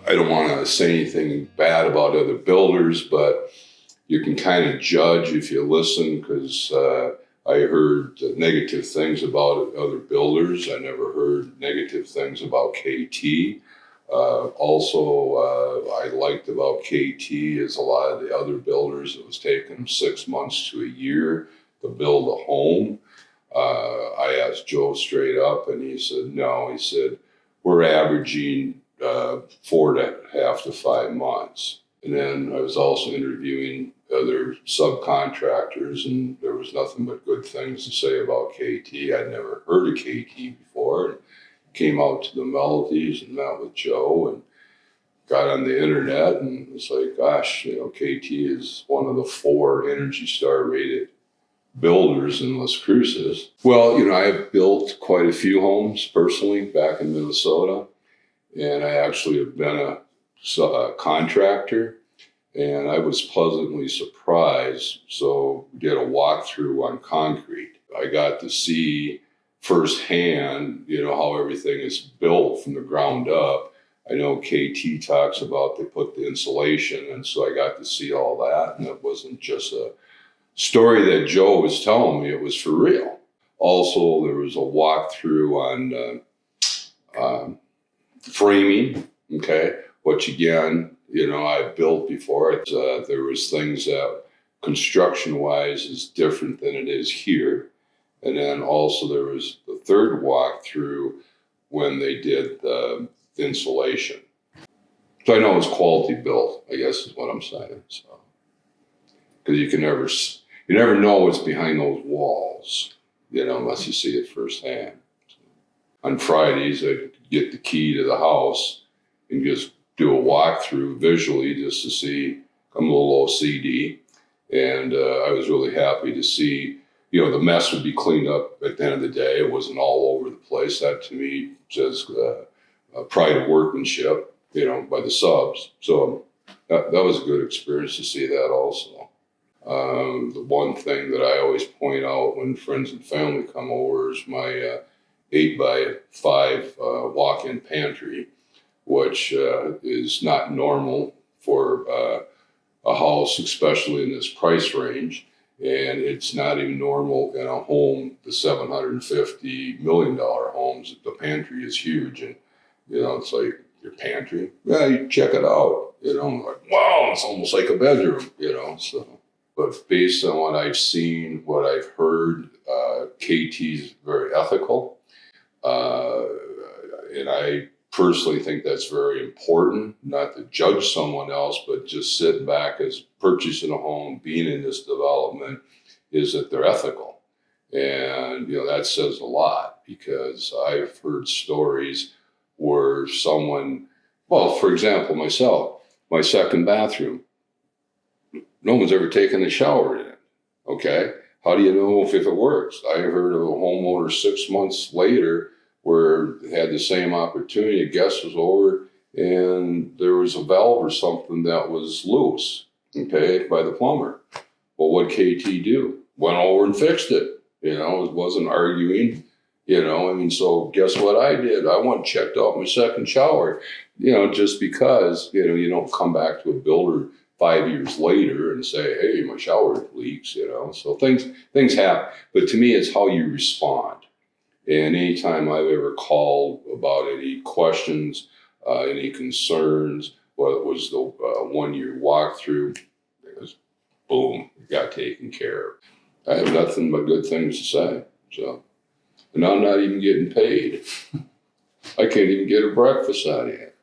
I don't want to say anything bad about other builders, but you can kind of judge if you listen, because I heard negative things about other builders. I never heard negative things about KT. I liked about KT is a lot of the other builders, it was taking them 6 months to a year to build a home. I asked Joe straight up, and he said, no, he said, we're averaging 4.5 to 5 months. And then I was also interviewing other subcontractors, and there was nothing but good things to say about KT. I'd never heard of KT before, and came out to the Melodies and met with Joe and got on the internet, and it's like, gosh, KT is one of the 4 Energy Star rated builders in Las Cruces. Well, I've built quite a few homes personally back in Minnesota, and I actually have been a contractor, and I was pleasantly surprised. So did a walkthrough on concrete. I got to see firsthand, how everything is built from the ground up. I know KT talks about they put the insulation, and so I got to see all that, and it wasn't just a story that Joe was telling me, it was for real. Also, there was a walkthrough on framing, okay, which again, I've built before. There was things that construction-wise is different than it is here. And then also there was the third walkthrough when they did the insulation. So I know it's quality built, I guess is what I'm saying. So, because you never know what's behind those walls, unless you see it firsthand. On Fridays, I get the key to the house and just do a walkthrough visually just to see. I'm a little OCD, and I was really happy to see, the mess would be cleaned up at the end of the day. It wasn't all over the place. That to me says pride of workmanship, by the subs. So that was a good experience to see that also. The one thing that I always point out when friends and family come over is my 8x5 walk-in pantry, which is not normal for a house, especially in this price range. And it's not even normal in a home, the $750 million homes. The pantry is huge. And, it's like, your pantry? Yeah, you check it out. I'm like, wow, it's almost like a bedroom, so. But based on what I've seen, what I've heard, KT's very ethical. And I personally think that's very important, not to judge someone else, but just sitting back as purchasing a home, being in this development, is that they're ethical. And, that says a lot, because I've heard stories where someone, well, for example, myself, my second bathroom, no one's ever taken a shower in it, okay? How do you know if it works? I heard of a homeowner 6 months later where they had the same opportunity. A guest was over and there was a valve or something that was loose, okay, by the plumber. Well, what KT do? Went over and fixed it. It wasn't arguing, so guess what I did? I went and checked out my second shower, just because, you don't come back to a builder 5 years later and say, hey, my shower leaks, so things happen. But to me, it's how you respond. And anytime I've ever called about any questions, any concerns, whether it was the 1 year walkthrough, it was boom, it got taken care of. I have nothing but good things to say. So, and I'm not even getting paid. I can't even get a breakfast out of here.